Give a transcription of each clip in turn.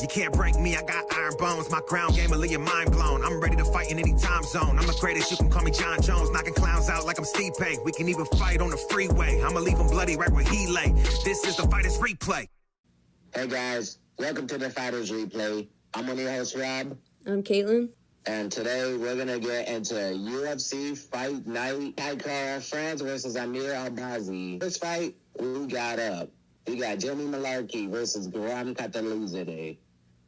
You can't break me, I got iron bones. My ground game will leave your mind blown. I'm ready to fight in any time zone. I'm the greatest, you can call me John Jones. Knocking clowns out like I'm Steve Pay. We can even fight on the freeway. I'ma leave him bloody right where he lay. This is the Fighters Replay. Hey guys, welcome to the Fighters Replay. I'm one of your hosts, Rob. I'm Caitlin. And today we're going to get into UFC Fight Night. I call France versus Amir Albazi. This fight, we got Jamie Mullarkey versus Guram Katelizadeh.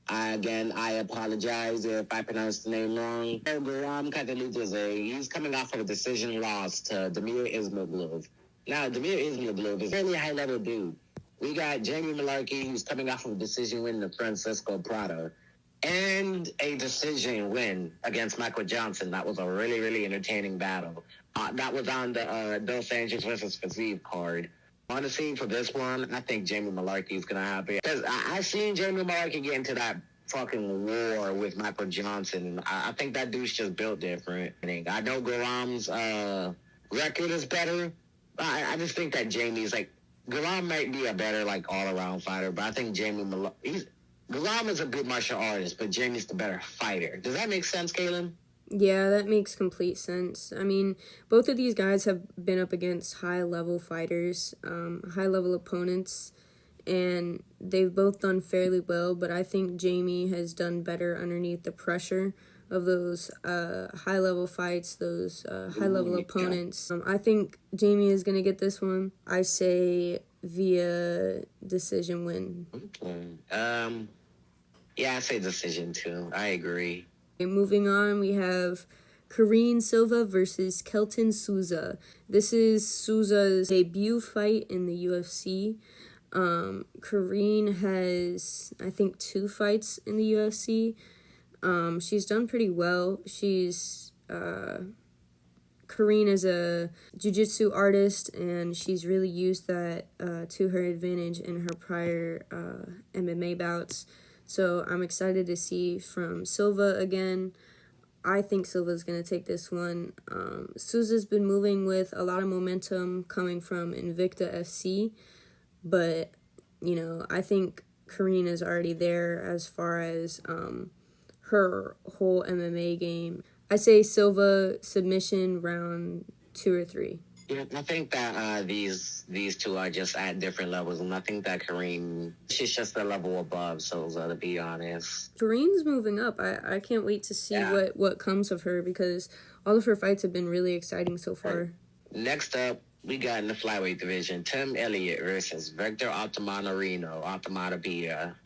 I apologize if I pronounced the name wrong. Guram Katelizadeh, he's coming off of a decision loss to Damir Ismagulov. Now, Damir Ismagulov is a really high-level dude. We got Jamie Mullarkey, who's coming off of a decision win to Francisco Prado. And a decision win against Michael Johnson. That was a really, really entertaining battle. That was on the Dos Anjos versus Fiziev card. Honestly, for this one, I think Jamie Mullarkey is going to have it. Because I've seen Jamie Mullarkey get into that fucking war with Michael Johnson. I think that dude's just built different. I know Guram's record is better. I just think that Jamie's Guram might be a better all-around fighter, but I think Jamie Mullarkey... Guram is a good martial artist, but Jamie's the better fighter. Does that make sense, Kaylin? Yeah, that makes complete sense. I mean, both of these guys have been up against high-level fighters, high-level opponents, and they've both done fairly well, but I think Jamie has done better underneath the pressure of those high-level fights, those high-level opponents. I think Jamie is going to get this one. I say via decision win. Okay. Yeah, I say decision too. I agree. Okay, moving on, we have Karine Silva versus Kelton Souza. This is Souza's debut fight in the UFC. Karine has, I think, 2 fights in the UFC. She's done pretty well. Karine is a jiu-jitsu artist, and she's really used that to her advantage in her prior MMA bouts. So I'm excited to see from Silva again. I think Silva's going to take this one. Souza's been moving with a lot of momentum coming from Invicta FC, but, I think Karine is already there as far as her whole MMA game. I say Silva submission round 2 or 3. Yeah, I think that these two are just at different levels, and I think that Karine, she's just a level above Souza, to be honest. Karine's moving up. I can't wait to see what comes of her, because all of her fights have been really exciting so far. Next up, we got in the flyweight division, Tim Elliott versus Victor Altamirano.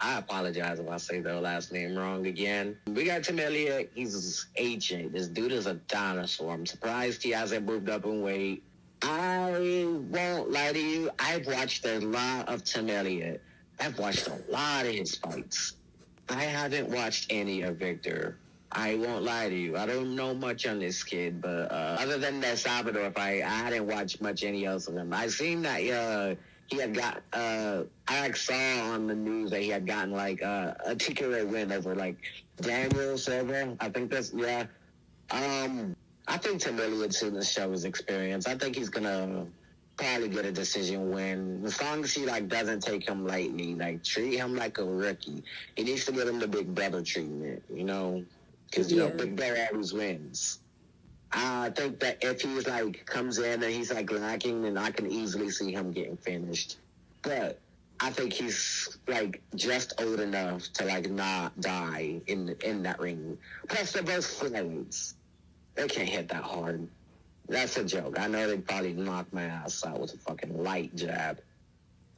I apologize if I say their last name wrong again. We got Tim Elliott. He's ancient. This dude is a dinosaur. I'm surprised he hasn't moved up in weight. I won't lie to you. I've watched a lot of Tim Elliott. I've watched a lot of his fights. I haven't watched any of Victor. I won't lie to you. I don't know much on this kid, but other than that Salvador fight, I hadn't watched much any else of him. I seen that he had got, I saw on the news that he had gotten a TKO win over Daniel Silva. I think that's, yeah. I think Tim Elliott's going to show his experience. I think he's going to probably get a decision win. As long as he, doesn't take him lightly, treat him like a rookie. He needs to give him the big brother treatment, because, big brother always wins. I think that if he's, comes in and he's, lacking, then I can easily see him getting finished. But I think he's, just old enough to, not die in that ring. Plus, they're both flyweights. They can't hit that hard. That's a joke. I know they'd probably knock my ass out with a fucking light jab.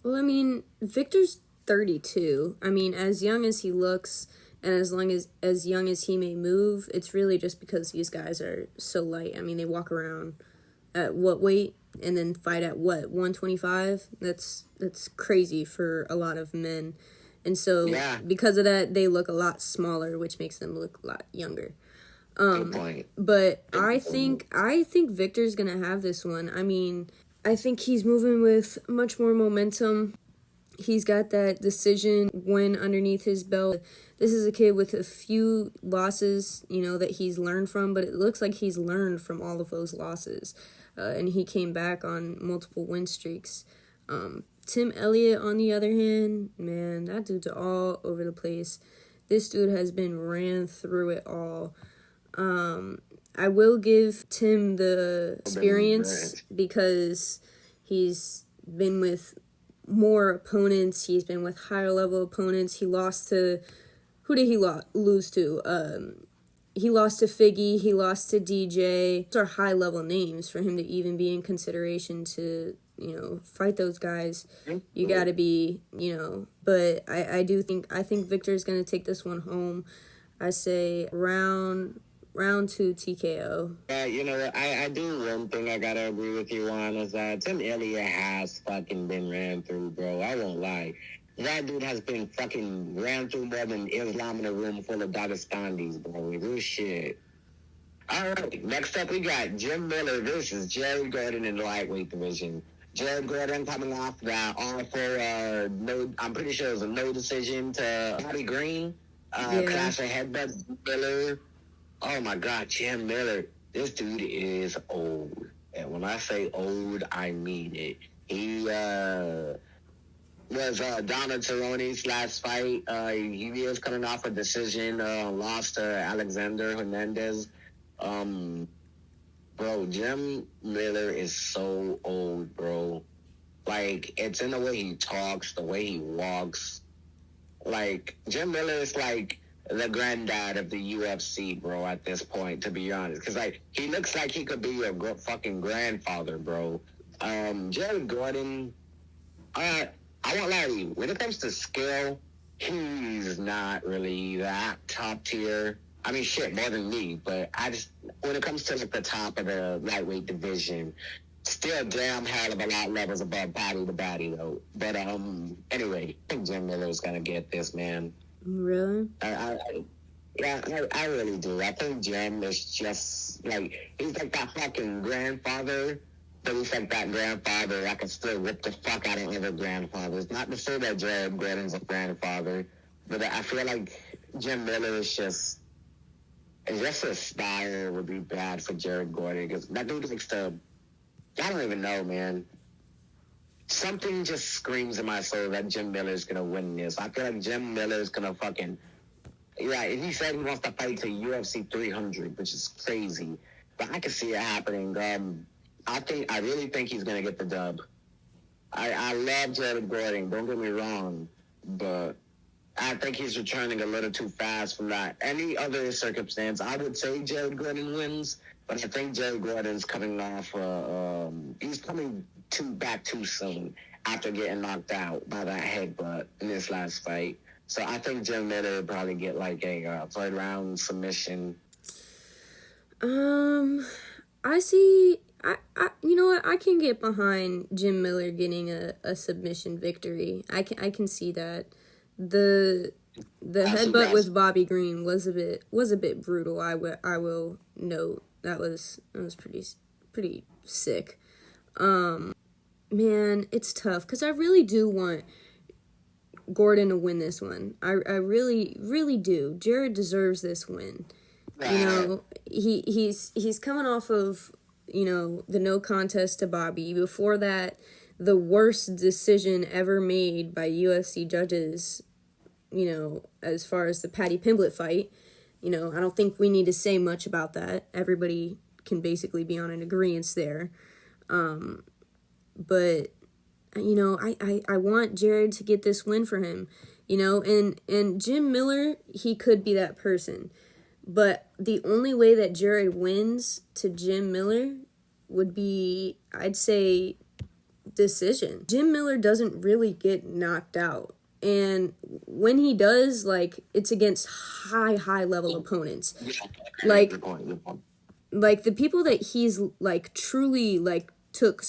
Well, I mean, Victor's 32. I mean, as young as he looks, and as young as he may move, it's really just because these guys are so light. I mean, they walk around at what weight and then fight at what, 125? That's crazy for a lot of men. And so because of that, they look a lot smaller, which makes them look a lot younger. Good point. But I think Victor's gonna have this one. I mean, I think he's moving with much more momentum. He's got that decision win underneath his belt. This is a kid with a few losses, that he's learned from, but it looks like he's learned from all of those losses. And he came back on multiple win streaks. Tim Elliott, on the other hand, man, that dude's all over the place. This dude has been ran through it all. I will give Tim the experience because he's been with more opponents. He's been with higher level opponents. He lost to, who did he lose to? He lost to Figgy. He lost to DJ. Those are high level names for him to even be in consideration to, fight those guys. You got to be, but I think Victor's going to take this one home. I say round 2 TKO. I do one thing I gotta agree with you on is that Tim Elliott has fucking been ran through, bro. I won't lie. That dude has been fucking ran through more than Islam in a room full of Dagestanis, bro. Real shit. All right, next up we got Jim Miller versus Jared Gordon in the lightweight division. Jared Gordon coming off that awful, I'm pretty sure it was a no decision to Bobby Green. Clash of headbutt Miller. Oh my God, Jim Miller. This dude is old. And when I say old, I mean it. He was Donald Cerrone's last fight. He was coming off a decision, lost to Alexander Hernandez. Bro, Jim Miller is so old, bro. Like, it's in the way he talks, the way he walks. Like, Jim Miller is like the granddad of the UFC, bro, at this point, to be honest. Because, like, he looks like he could be your fucking grandfather, bro. Jared Gordon, I won't lie to you. When it comes to skill, he's not really that top tier. I mean, shit, more than me. But when it comes to, like, the top of the lightweight division, still damn hell of a lot levels above body to body, though. But, anyway, I think Jim Miller's gonna get this, man. Really? I really do. I think Jim is just, like, he's like that fucking grandfather, but he's like that grandfather that can still rip the fuck out of other grandfathers. Not to say that Jared Gordon's a grandfather, but I feel like Jim Miller is just a style would be bad for Jared Gordon, because that dude likes to, I don't even know, man. Something just screams in my soul that Jim Miller is going to win this. I feel like Jim Miller is going to fucking... Yeah, he said he wants to fight to UFC 300, which is crazy. But I can see it happening. I really think he's going to get the dub. I love Jared Gordon, don't get me wrong. But I think he's returning a little too fast from that. Any other circumstance, I would say Jared Gordon wins. But I think Jared Gordon's coming off... he's coming back too soon after getting knocked out by that headbutt in this last fight. So I think Jim Miller would probably get like a third round submission. I see. I you know what? I can get behind Jim Miller getting a submission victory. I can see that. The headbutt with Bobby Green was a bit brutal. I will note that was pretty sick. Man, it's tough because I really do want Gordon to win this one. I really, really do. Jared deserves this win. He's coming off of, the no contest to Bobby. Before that, the worst decision ever made by UFC judges, as far as the Paddy Pimblett fight. I don't think we need to say much about that. Everybody can basically be on an agreement there. But, I want Jared to get this win for him, and Jim Miller, he could be that person. But the only way that Jared wins to Jim Miller would be, I'd say, decision. Jim Miller doesn't really get knocked out. And when he does, it's against high level opponents. Like the people that he's, truly, took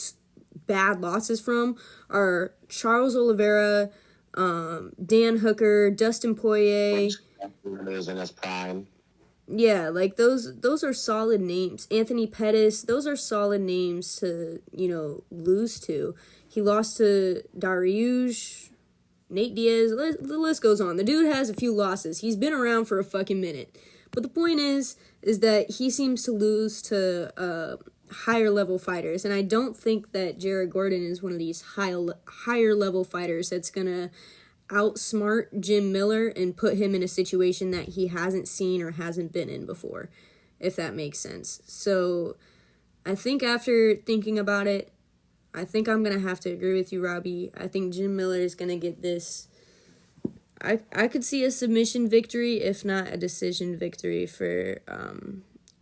bad losses from are Charles Oliveira, Dan Hooker, Dustin Poirier. In his prime. Yeah, those are solid names. Anthony Pettis, those are solid names to, lose to. He lost to Dariush, Nate Diaz, the list goes on. The dude has a few losses. He's been around for a fucking minute. But the point is that he seems to lose to higher level fighters. And I don't think that Jared Gordon is one of these higher level fighters that's going to outsmart Jim Miller and put him in a situation that he hasn't seen or hasn't been in before, if that makes sense. So I think after thinking about it, I think I'm going to have to agree with you, Robbie. I think Jim Miller is going to get this. I could see a submission victory, if not a decision victory for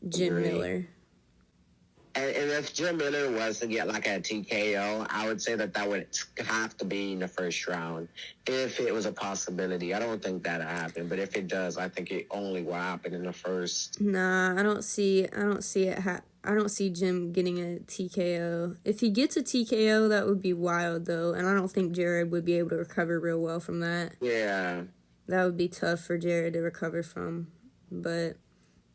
Jim Miller. And if Jim Miller was to get like a TKO, I would say that would have to be in the first round if it was a possibility. I don't think that'll happen, but if it does, I think it only will happen in the first. Nah, I don't see Jim getting a TKO. If he gets a TKO, that would be wild though, and I don't think Jared would be able to recover real well from that. Yeah, that would be tough for Jared to recover from, but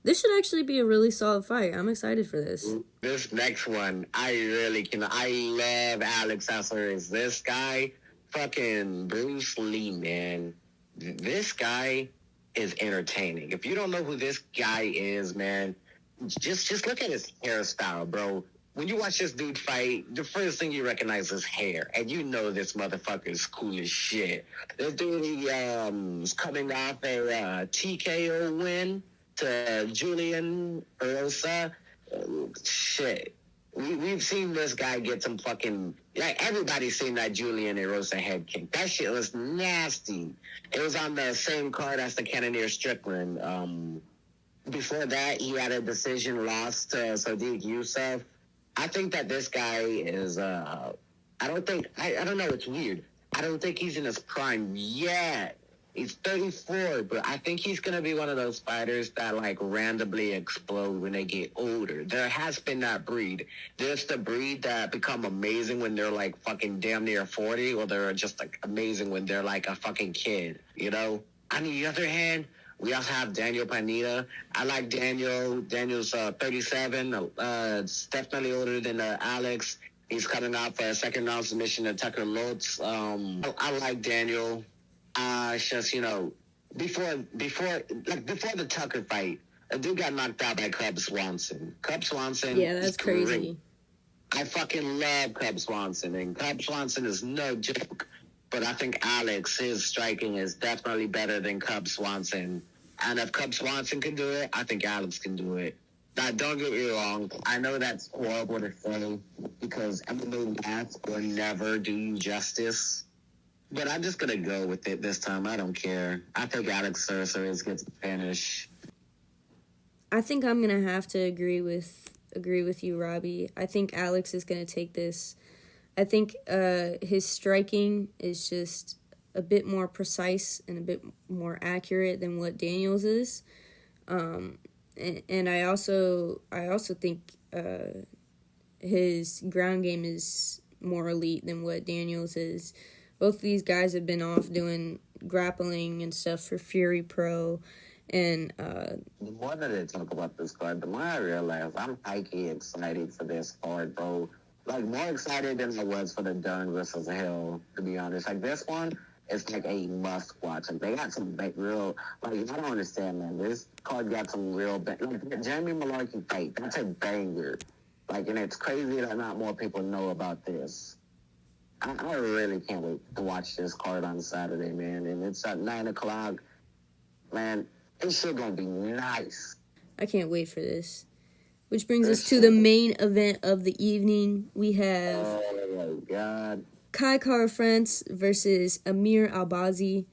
this should actually be a really solid fight. I'm excited for this. This next one, I love Alex Caceres. This guy, fucking Bruce Lee, man. This guy is entertaining. If you don't know who this guy is, man, just look at his hairstyle, bro. When you watch this dude fight, the first thing you recognize is hair. And you know this motherfucker is cool as shit. This dude, is coming off a TKO win to Julian Erosa. Shit. We've seen this guy get some fucking... Like, everybody's seen that Julian Erosa head kick. That shit was nasty. It was on the same card as the Cannonier Strickland. Before that, he had a decision loss to Sadiq Youssef. I think that this guy is... I don't know, it's weird. I don't think he's in his prime yet. He's 34, but I think he's going to be one of those fighters that, like, randomly explode when they get older. There has been that breed. There's the breed that become amazing when they're, like, fucking damn near 40, or they're just, like, amazing when they're, like, a fucking kid, you know? On the other hand, we also have Daniel Pineda. I like Daniel. Daniel's 37. It's definitely older than Alex. He's coming out for a second-round submission to Tucker Lutz. I like Daniel. It's just, you know, before the Tucker fight, a dude got knocked out by Cub Swanson. Cub Swanson. Yeah, that's crazy. Great. I fucking love Cub Swanson, and Cub Swanson is no joke. But I think Alex, his striking is definitely better than Cub Swanson. And if Cub Swanson can do it, I think Alex can do it. Now, don't get me wrong. I know that's horrible to say because MMA math will never do you justice. But I'm just going to go with it this time. I don't care. I think Alex Caceres gets a finish. I think I'm going to have to agree with you, Robbie. I think Alex is going to take this. I think his striking is just a bit more precise and a bit more accurate than what Daniel's is. And I also think his ground game is more elite than what Daniel's is. Both of these guys have been off doing grappling and stuff for Fury Pro. And the more that I talk about this card, the more I realize I'm highly excited for this card, bro. Like, more excited than I was for the Dunn versus Hill, to be honest. Like, this one is like a must-watch. Like, they got some real... Like, I don't understand, man. This card got some real... Like, the Jeremy Malarkey fight, that's a banger. Like, and it's crazy that not more people know about this. I really can't wait to watch this card on Saturday, man. And it's at 9 o'clock. Man, it's still going to be nice. I can't wait for this. Which brings us to the main event of the evening. We have... Oh, my God. Kai Kara-France versus Amir Albazi.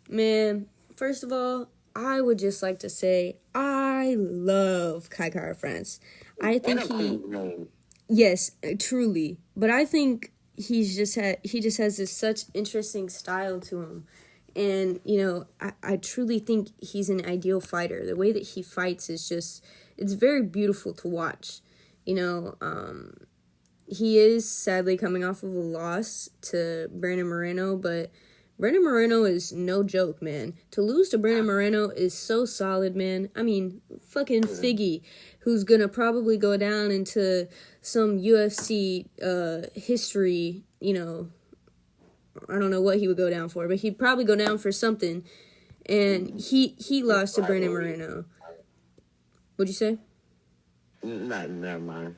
Man, first of all, I would just like to say I love Kai Kara-France. I think he... Yes, truly. But I think... he just has this such interesting style to him. And, you know, I truly think he's an ideal fighter. The way that he fights is just, it's very beautiful to watch. You know, he is sadly coming off of a loss to Brandon Moreno, but Brandon Moreno is no joke, man. To lose to Brandon Moreno is so solid, man. I mean, fucking Figgy, who's gonna probably go down into some UFC history, you know, I don't know what he would go down for, but he'd probably go down for something. And he lost to Brandon Moreno. What'd you say? Never mind.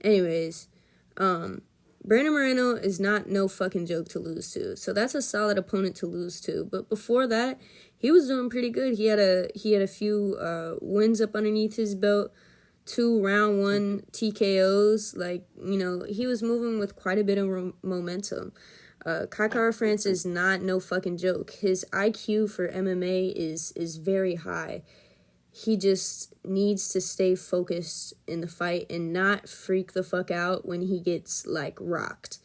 Anyways, Brandon Moreno is not no fucking joke to lose to. So that's a solid opponent to lose to. But before that, he was doing pretty good. He had a few wins up underneath his belt, 2 round 1 TKOs. Like, you know, he was moving with quite a bit of momentum. Kai France is not no fucking joke. His IQ for MMA is very high. He just needs to stay focused in the fight and not freak the fuck out when he gets, like, rocked.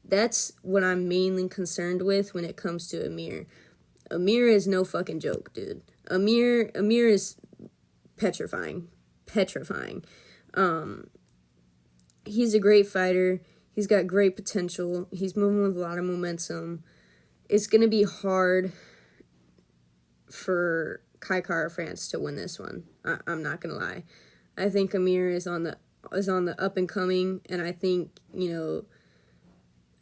That's what I'm mainly concerned with when it comes to Amir. Amir is no fucking joke, dude. Amir is petrifying. He's a great fighter. He's got great potential. He's moving with a lot of momentum. It's going to be hard for Kai France to win this one. I'm not gonna lie. I think Amir is on the up and coming, and I think, you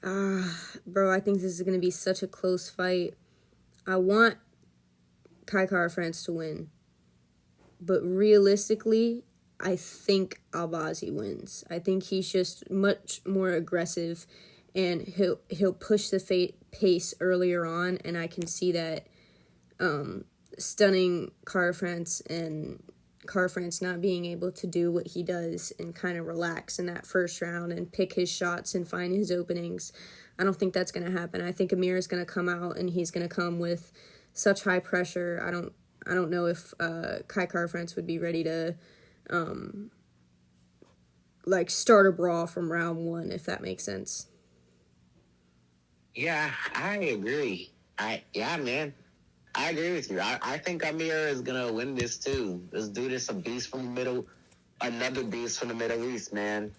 know, bro, I think this is gonna be such a close fight. I want Kai France to win, but realistically, I think Albazi wins. I think he's just much more aggressive, and he'll push the pace earlier on, and I can see that. Stunning France and France not being able to do what he does and kind of relax in that first round and pick his shots and find his openings. I don't think that's going to happen. I think Amir is going to come out and he's going to come with such high pressure. I don't know if Kai France would be ready to like start a brawl from round 1, if that makes sense. Yeah, I agree. Man. I agree with you. I think Amir is going to win this, too. This dude is a beast from the middle, another beast from the Middle East, man.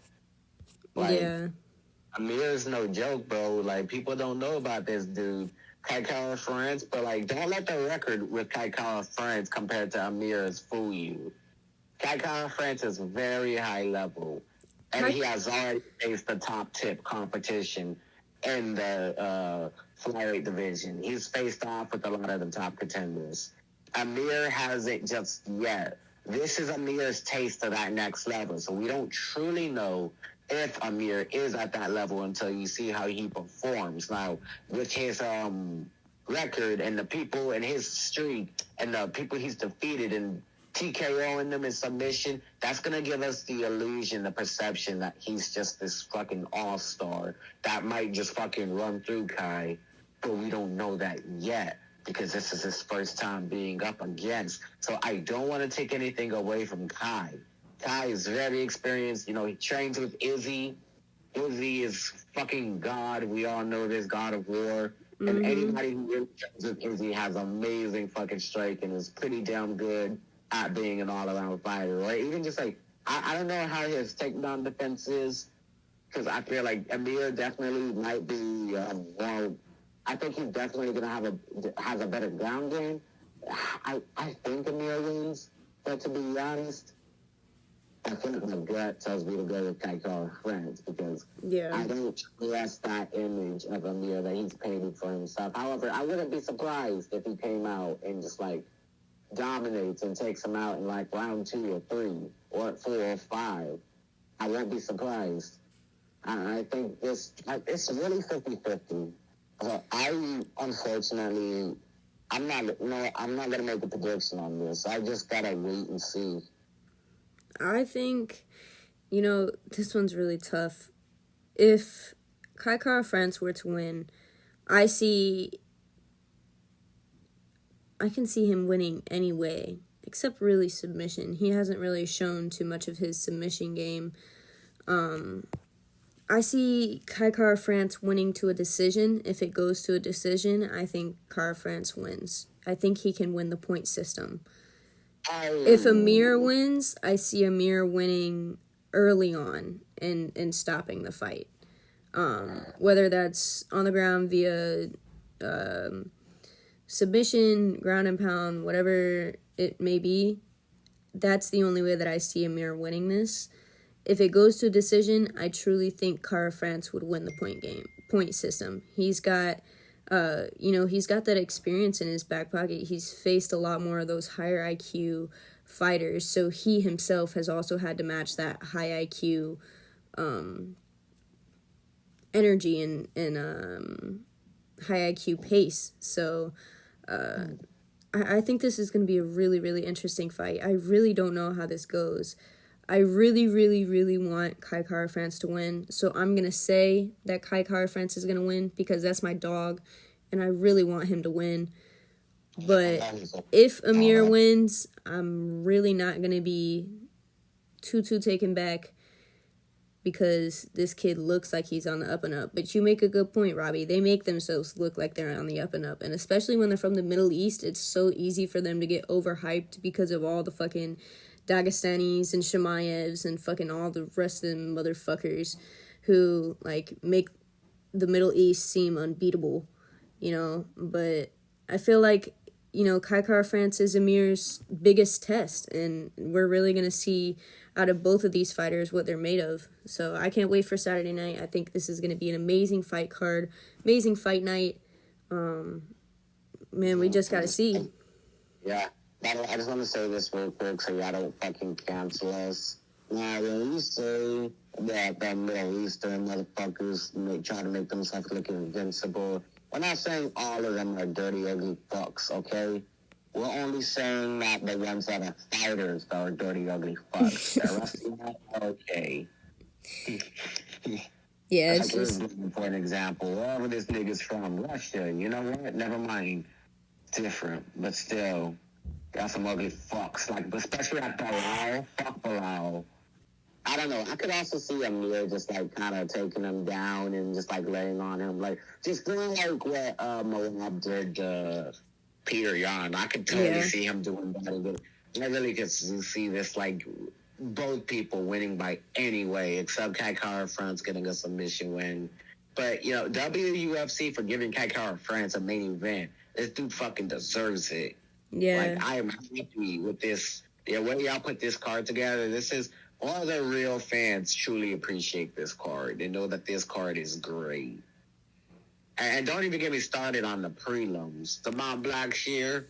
Like, yeah. Amir is no joke, bro. Like, people don't know about this dude. Kai France, but, like, don't let the record with Kai France compared to Amir's fool you. Kai France is very high level, and he has already faced the top tip competition in the flyweight division. He's faced off with a lot of the top contenders. Amir hasn't just yet. This is Amir's taste of that next level. So we don't truly know if Amir is at that level until you see how he performs. Now, with his record and the people and his streak and the people he's defeated and TKOing them in submission, that's going to give us the illusion, the perception that he's just this fucking all-star that might just fucking run through Kai. But we don't know that yet because this is his first time being up against. So I don't want to take anything away from Kai. Kai is very experienced. You know, he trains with Izzy. Izzy is fucking God. We all know this, God of War. Mm-hmm. And anybody who really trains with Izzy has amazing fucking strike and is pretty damn good at being an all-around fighter, right? Even just like, I don't know how his takedown defense is, because I feel like Amir definitely might be more. I think he's definitely gonna has a better ground game. I think Amir wins, but to be honest, I think my gut tells me to go with Kai France because I don't trust that image of Amir that he's painted for himself. However, I wouldn't be surprised if he came out and just like dominates and takes him out in like round 2 or 3 or 4 or 5. I won't be surprised. I think it's really 50-50. Unfortunately, I'm not going to make a prediction on this. I just got to wait and see. I think, you know, this one's really tough. If Kai France were to win, I can see him winning anyway, except really submission. He hasn't really shown too much of his submission game. I see Kai France winning to a decision. If it goes to a decision, I think Kai France wins. I think he can win the point system. If Amir wins, I see Amir winning early on and stopping the fight. Whether that's on the ground via submission, ground and pound, whatever it may be, that's the only way that I see Amir winning this. If it goes to a decision, I truly think Kai France would win the point system. He's got, he's got that experience in his back pocket. He's faced a lot more of those higher IQ fighters, so he himself has also had to match that high IQ energy and high IQ pace. So I think this is going to be a really, really interesting fight. I really don't know how this goes. I really, really, really want Kai Kara-France to win. So I'm going to say that Kai Kara-France is going to win because that's my dog, and I really want him to win. But if Amir wins, I'm really not going to be too taken back because this kid looks like he's on the up and up. But you make a good point, Robbie. They make themselves look like they're on the up and up. And especially when they're from the Middle East, it's so easy for them to get overhyped because of all the fucking Dagestanis and Shemayevs and fucking all the rest of them motherfuckers who, like, make the Middle East seem unbeatable, you know? But I feel like, you know, Kai Kara-France is Amir's biggest test, and we're really going to see out of both of these fighters what they're made of. So I can't wait for Saturday night. I think this is going to be an amazing fight card, amazing fight night. Man, we just got to see. Yeah. I just want to say this real quick so y'all don't fucking cancel us. Now, when you say that Middle Eastern motherfuckers try to make themselves look invincible, we're not saying all of them are dirty, ugly fucks, okay? We're only saying that the ones that are fighters that are dirty, ugly fucks. The rest of them are okay. Yeah, it's just... For an example, wherever this nigga's from, Russia, you know what? Never mind. It's different, but still... got some ugly fucks, like, especially at Bilal. Fuck Bilal. I don't know. I could also see Amir just, like, kind of taking him down and just, like, laying on him. Like, just doing, like, what Moab did Peter Yan. I could totally see him doing that. I really could see this, like, both people winning by any way, except Kai Kara-France getting a submission win. But, you know, WUFC for giving Kai Kara-France a main event. This dude fucking deserves it. Yeah. Like, I am happy with this. Yeah, when y'all put this card together, this is all the real fans truly appreciate this card. They know that this card is great. And don't even get me started on the prelims. The Mount Blackshear,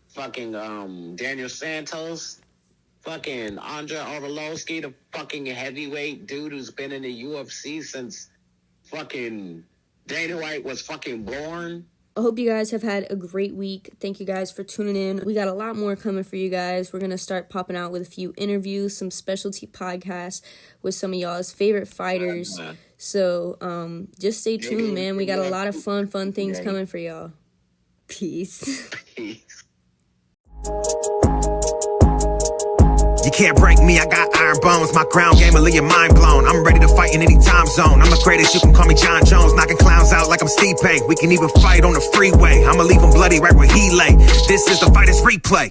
fucking Daniel Santos, fucking Andre Arlovski, the fucking heavyweight dude who's been in the UFC since fucking Dana White was fucking born. I hope you guys have had a great week. Thank you guys for tuning in. We got a lot more coming for you guys. We're going to start popping out with a few interviews, some specialty podcasts with some of y'all's favorite fighters. So just stay tuned, man. We got a lot of fun things coming for y'all. Peace. You can't break me, I got iron bones. My ground game will leave your mind blown. I'm ready to fight in any time zone. I'm the greatest, you can call me John Jones. Knocking clowns out like I'm Steve Pay. We can even fight on the freeway. I'ma leave him bloody right where he lay. This is the Fighters Replay.